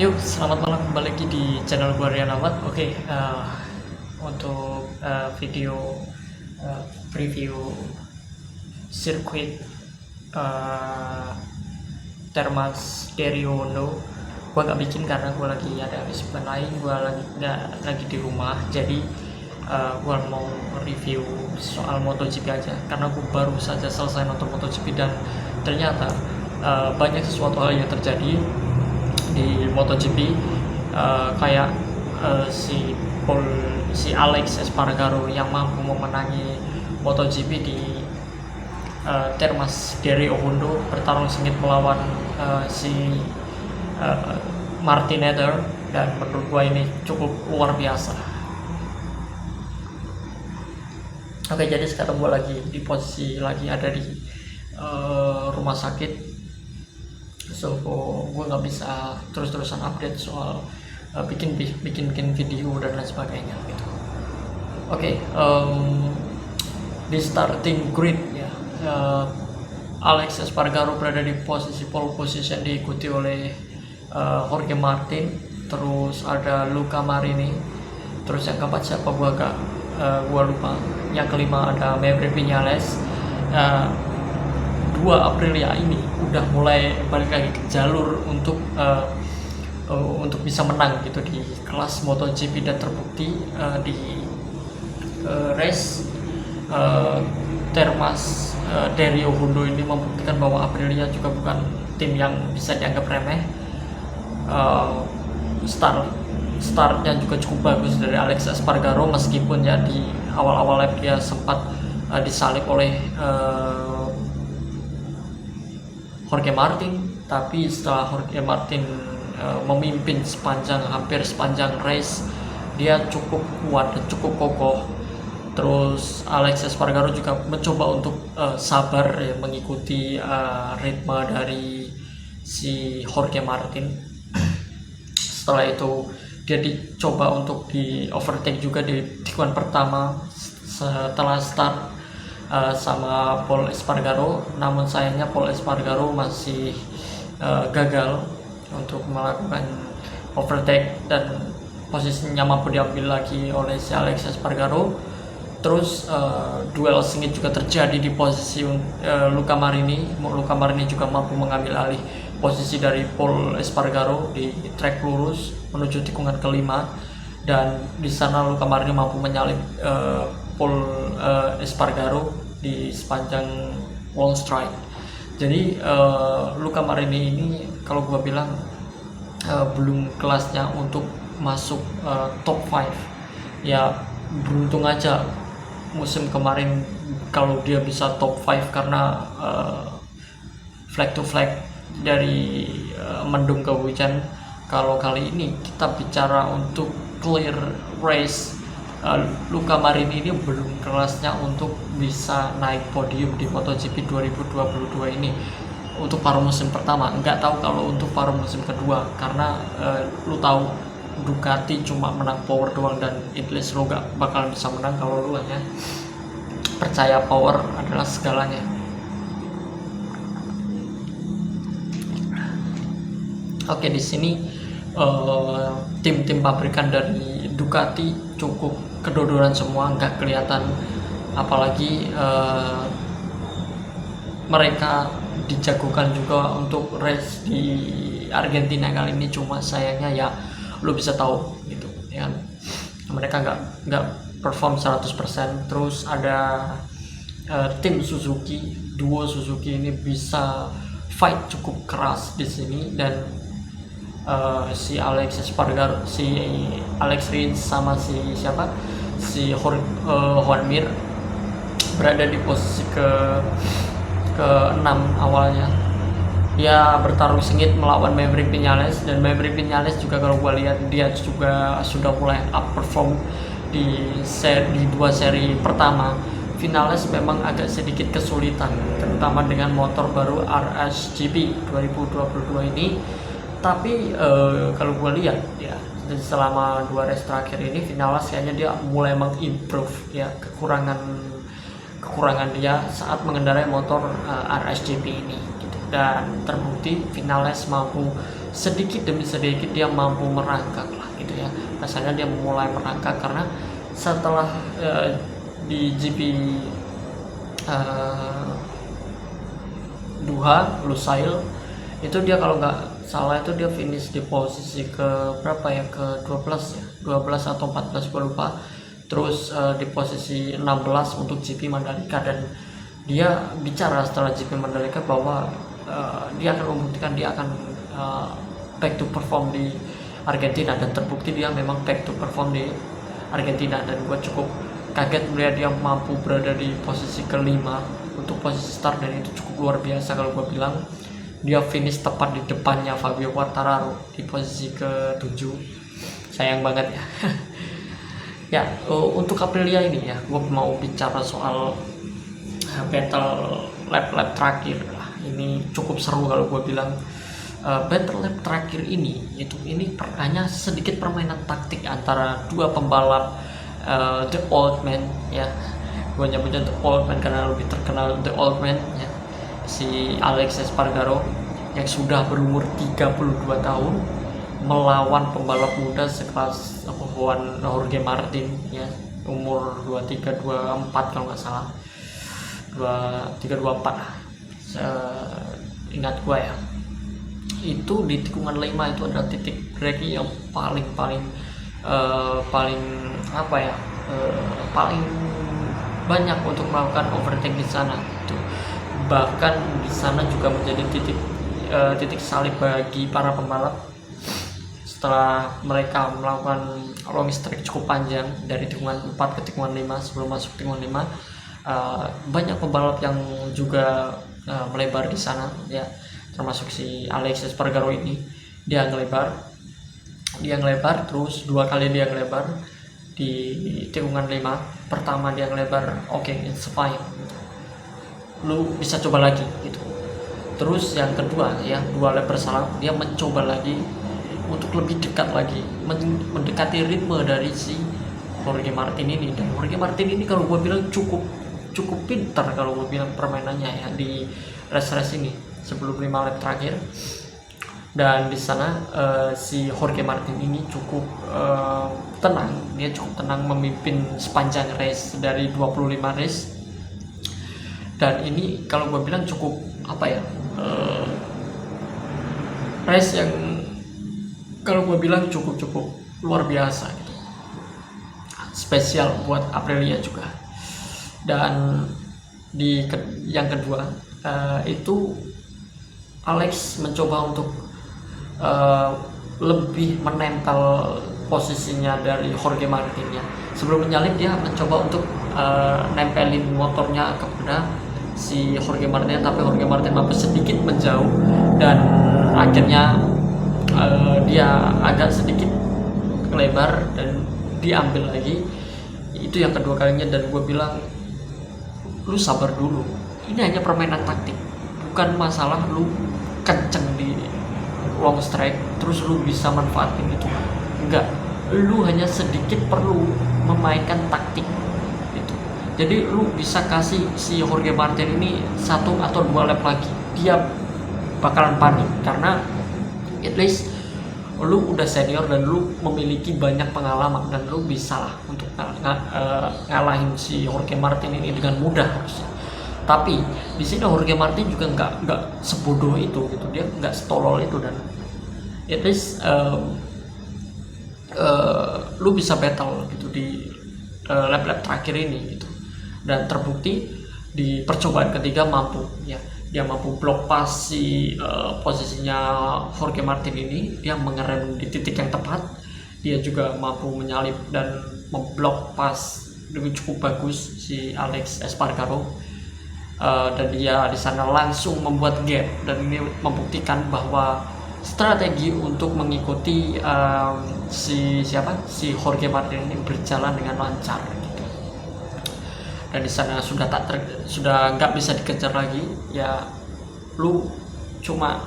Yuk, selamat malam kembali lagi di channel gue Rian Ahmad. Oke, untuk video preview sirkuit uh, Termas Deriono, gue gak bikin karena gue lagi ada kesibukan lain. Gue lagi di rumah, jadi gue mau review soal MotoGP aja karena gue baru saja selesai nonton MotoGP dan ternyata banyak sesuatu hal yang terjadi di MotoGP, kayak si Alex Espargaro yang mampu memenangi MotoGP di Termas Deriono, bertarung sengit melawan si Martin Eder, dan menurut gua ini cukup luar biasa. Oke, jadi sekarang gua lagi di posisi ada di rumah sakit. So gue nggak bisa terus-terusan update soal bikin video dan lain sebagainya gitu. Oke, di starting grid ya, Alex Espargaro berada di posisi pole position, diikuti oleh Jorge Martin, terus ada Luca Marini, terus yang keempat siapa gua lupa, yang kelima ada Maverick Viñales. 2 Aprilia ini udah mulai balik lagi ke jalur untuk bisa menang gitu di kelas MotoGP, dan terbukti di race Termas Deriono ini membuktikan bahwa Aprilia juga bukan tim yang bisa dianggap remeh. Startnya juga cukup bagus dari Alex Espargaro, meskipun ya di awal-awal lap dia sempat disalip oleh Jorge Martin, tapi setelah Jorge Martin memimpin hampir sepanjang race, dia cukup kuat dan cukup kokoh. Terus Alex Espargaro juga mencoba untuk sabar ya, mengikuti ritme dari si Jorge Martin. Setelah itu dia dicoba untuk di overtake juga di tikungan pertama setelah start sama Paul Espargaro, namun sayangnya Paul Espargaro masih gagal untuk melakukan overtake dan posisinya mampu diambil lagi oleh si Alex Espargaro. Terus duel sengit juga terjadi di posisi Luca Marini. Luca Marini juga mampu mengambil alih posisi dari Paul Espargaro di trek lurus menuju tikungan kelima, dan di sana Luca Marini mampu menyalip Paul Espargaro di sepanjang wall strike. Jadi Luca Marini ini kalau gue bilang belum kelasnya untuk masuk top 5 ya. Beruntung aja musim kemarin kalau dia bisa top 5 karena flag to flag dari mendung ke hujan. Kalau kali ini kita bicara untuk clear race, Luca Marini ini belum kelasnya untuk bisa naik podium di MotoGP 2022 ini untuk paruh musim pertama. Nggak tahu kalau untuk paruh musim kedua, karena lu tahu Ducati cuma menang power doang, dan at least lu nggak bakal bisa menang kalau lu hanya percaya power adalah segalanya. Oke, di sini tim-tim pabrikan dari Ducati cukup kedodoran semua, nggak kelihatan, apalagi mereka dijagokan juga untuk race di Argentina kali ini. Cuma sayangnya ya lu bisa tahu gitu ya, mereka nggak perform 100%. Terus ada tim Suzuki, duo Suzuki ini bisa fight cukup keras di sini, dan si Alex Espargaro, si Alex Rins sama si Juan Mir berada di posisi ke-6 awalnya. Dia bertarung sengit melawan Maverick Viñales, dan Maverick Viñales juga kalau gue lihat dia juga sudah mulai up perform di 2 seri pertama. Viñales memang agak sedikit kesulitan, terutama dengan motor baru RSGP 2022 ini. Tapi kalau gue lihat ya, selama 2 race terakhir ini Viñales kayaknya dia mulai mengimprove ya kekurangan dia saat mengendarai motor RSGP ini gitu. Dan terbukti Viñales mampu sedikit demi sedikit dia mampu merangkak lah gitu ya. Rasanya dia mulai merangkak karena setelah di GP Doha Lusail itu dia kalau nggak salah itu dia finish di posisi ke berapa ya, ke 12 ya, 12 atau 14 gue lupa. Terus di posisi 16 untuk GP Mandalika, dan dia bicara setelah GP Mandalika bahwa dia akan membuktikan dia akan back to perform di Argentina, dan terbukti dia memang back to perform di Argentina. Dan gue cukup kaget melihat dia mampu berada di posisi kelima untuk posisi start, dan itu cukup luar biasa. Kalau gue bilang dia finish tepat di depannya Fabio Quartararo di posisi ke-7. Sayang banget ya. Ya, untuk Aprilia ini ya, gue mau bicara soal battle lap terakhir lah. Ini cukup seru kalau gue bilang. Battle lap terakhir ini hanya sedikit permainan taktik antara dua pembalap the old man ya. Gue nyebutnya the old man karena lebih terkenal the old man ya, si Alex Espargaro yang sudah berumur 32 tahun melawan pembalap muda sekelas Juan Jorge Martin ya, umur 23-24 kalau nggak salah, 23-24 lah, ingat gue ya. Itu di tikungan 5 itu adalah titik break yang paling banyak untuk melakukan overtake di sana. Itu bahkan di sana juga menjadi titik salib bagi para pembalap setelah mereka melakukan long streak cukup panjang dari tikungan 4 ke tikungan 5. Sebelum masuk tikungan 5 banyak pembalap yang juga melebar di sana ya, termasuk si Alex Espargaro ini. Dia ngelebar terus 2 kali dia ngelebar di tikungan 5. Pertama dia ngelebar, oke, it's fine gitu, lu bisa coba lagi gitu. Terus yang kedua ya, 2 lap berselang dia mencoba lagi untuk lebih dekat lagi, mendekati ritme dari si Jorge Martin ini. Dan Jorge Martin ini kalau gue bilang cukup pintar kalau gue bilang permainannya ya di race ini sebelum 5 lap terakhir. Dan di sana si Jorge Martin ini cukup tenang, dia cukup tenang memimpin sepanjang race dari 25 race. Dan ini kalau gue bilang cukup race yang kalau gue bilang cukup luar biasa gitu, spesial buat Aprilia juga. Dan di yang kedua itu Alex mencoba untuk lebih menempel posisinya dari Jorge Martin ya. Sebelum menyalip dia mencoba untuk nempelin motornya kepada si Jorge Martin, tapi Jorge Martin mampu sedikit menjauh dan akhirnya dia agak sedikit lebar dan diambil lagi. Itu yang kedua kalinya. Dan gue bilang, lu sabar dulu, ini hanya permainan taktik, bukan masalah lu kenceng di long strike terus lu bisa manfaatin itu, enggak, lu hanya sedikit perlu memainkan taktik gitu. Jadi lu bisa kasih si Jorge Martin ini 1 atau 2 lap lagi, dia bakalan panik karena at least lu udah senior dan lu memiliki banyak pengalaman dan lu bisa lah untuk ngalahin si Jorge Martin ini dengan mudah harusnya. Tapi di sini Jorge Martin juga nggak sebodoh itu gitu, dia nggak setolol itu. Dan at least lu bisa battle gitu di lap-lap terakhir ini gitu. Dan terbukti di percobaan ketiga mampu ya, dia mampu blok pas si posisinya Jorge Martin ini, dia mengerem di titik yang tepat. Dia juga mampu menyalip dan memblok pas dengan cukup bagus si Alex Espargaro. Dan dia di sana langsung membuat gap, dan ini membuktikan bahwa strategi untuk mengikuti si Jorge Martin ini berjalan dengan lancar gitu. Dan di sana sudah nggak bisa dikejar lagi ya, lu cuma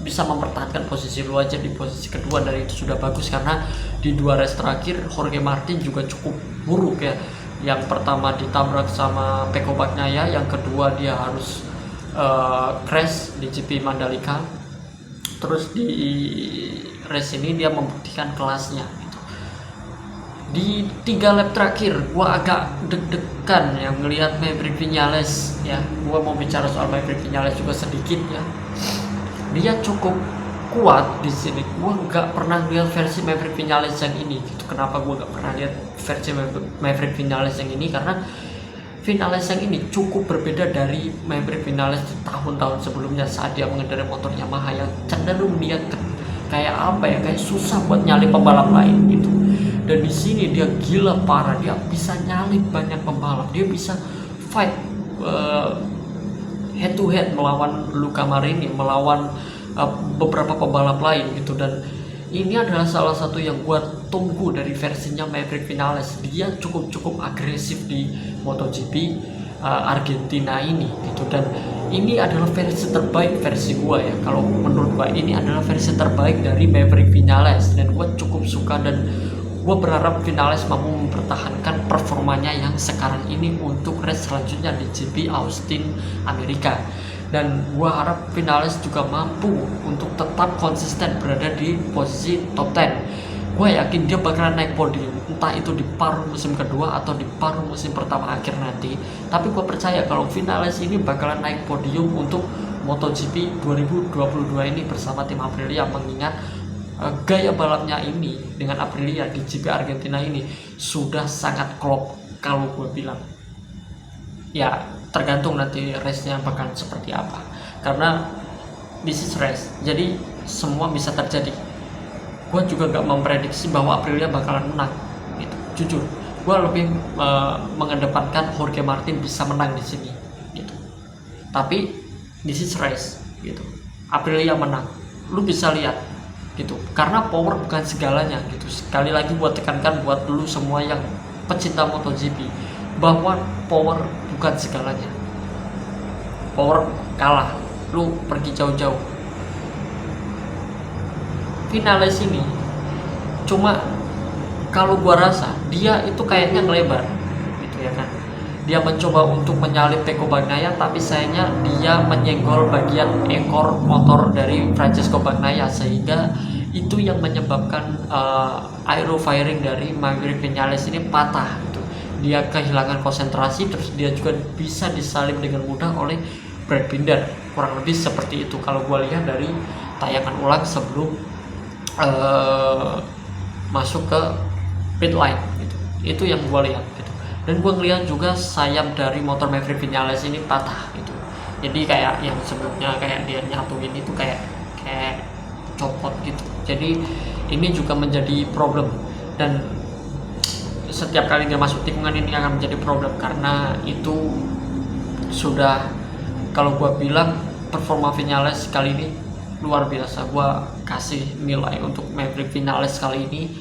bisa mempertahankan posisi lu aja di posisi kedua, dan itu sudah bagus karena di 2 race terakhir Jorge Martin juga cukup buruk ya. Yang pertama ditabrak sama Pecco Bagnaia, yang kedua dia harus crash di GP Mandalika. Terus di race ini dia membuktikan kelasnya gitu. Di 3 lap terakhir gua agak deg-degan ya ngelihat Maverick Vinales ya. Gua mau bicara soal Maverick Vinales juga sedikit ya. Dia cukup kuat di sini. Gua nggak pernah lihat versi Maverick Vinales yang ini gitu. Kenapa gua nggak pernah lihat versi Maverick Vinales yang ini? Karena Vinales yang ini cukup berbeda dari Maverick Vinales di tahun-tahun sebelumnya saat dia mengendarai motor Yamaha yang cenderung dia kayak apa ya, kayak susah buat nyalip pembalap lain gitu. Dan di sini dia gila parah, dia bisa nyalip banyak pembalap, dia bisa fight head to head melawan Luca Marini, melawan beberapa pembalap lain gitu. Dan ini adalah salah satu yang gue tunggu dari versinya Maverick Vinales. Dia cukup agresif di MotoGP Argentina ini gitu. Dan ini adalah versi terbaik versi gue ya. Kalau menurut gue ini adalah versi terbaik dari Maverick Vinales. Dan gue cukup suka dan gue berharap Vinales mampu mempertahankan performanya yang sekarang ini untuk race selanjutnya di GP Austin Amerika. Dan gue harap Vinales juga mampu untuk tetap konsisten berada di posisi top 10. Gue yakin dia bakalan naik podium, entah itu di paruh musim kedua atau di paruh musim pertama akhir nanti. Tapi gue percaya kalau Vinales ini bakalan naik podium untuk MotoGP 2022 ini bersama tim Aprilia, mengingat gaya balapnya ini dengan Aprilia di GP Argentina ini sudah sangat klop kalau gue bilang. Ya tergantung nanti race-nya bakal seperti apa, karena this is race, jadi semua bisa terjadi. Gue juga gak memprediksi bahwa Aprilia bakalan menang gitu. Jujur gue lebih mengedepankan Jorge Martin bisa menang di sini gitu. Tapi this is race gitu, Aprilia menang, lu bisa lihat gitu, karena power bukan segalanya gitu. Sekali lagi buat tekankan buat lu semua yang pecinta MotoGP bahwa power bukan segalanya. Power kalah, lu pergi jauh-jauh. Vinales ini cuma kalau gua rasa dia itu kayaknya ngelebar gitu ya kan. Dia mencoba untuk menyalip Pecco Bagnaia, tapi sayangnya dia menyenggol bagian ekor motor dari Francesco Bagnaia, sehingga itu yang menyebabkan aero firing dari Maverick Vinales ini patah gitu. Dia kehilangan konsentrasi, terus dia juga bisa disalip dengan mudah oleh Brad Binder, kurang lebih seperti itu kalau gue lihat dari tayangan ulang sebelum masuk ke pit line gitu. Itu yang gue lihat gitu. Dan gue ngeliat juga sayap dari motor Maverick Vinales ini patah gitu. Jadi kayak yang sebelumnya kayak dia nyatuin itu kayak copot gitu. Jadi ini juga menjadi problem, dan setiap kali dia masuk tikungan ini akan menjadi problem, karena itu sudah, kalau gue bilang performa Vinales kali ini luar biasa. Gue kasih nilai untuk Maverick Vinales kali ini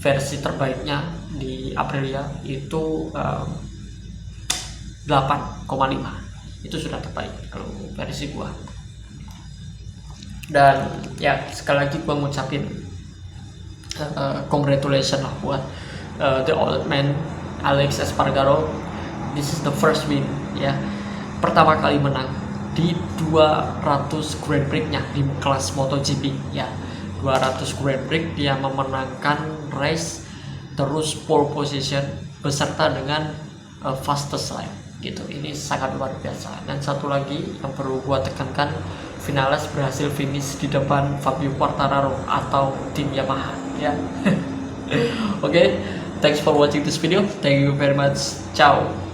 versi terbaiknya di Aprilia itu 8,5. Itu sudah terbaik kalau versi gue. Dan ya sekali lagi gue ngucapin congratulations lah buat the old man Alex Espargaro. This is the first win ya, pertama kali menang di 200 Grand Prix-nya di kelas MotoGP ya. 200 Grand Prix dia memenangkan race, terus pole position beserta dengan fastest lap gitu. Ini sangat luar biasa. Dan satu lagi yang perlu gua tekankan, Vinales berhasil finish di depan Fabio Quartararo atau tim Yamaha ya. Oke, thanks for watching this video. Thank you very much. Ciao.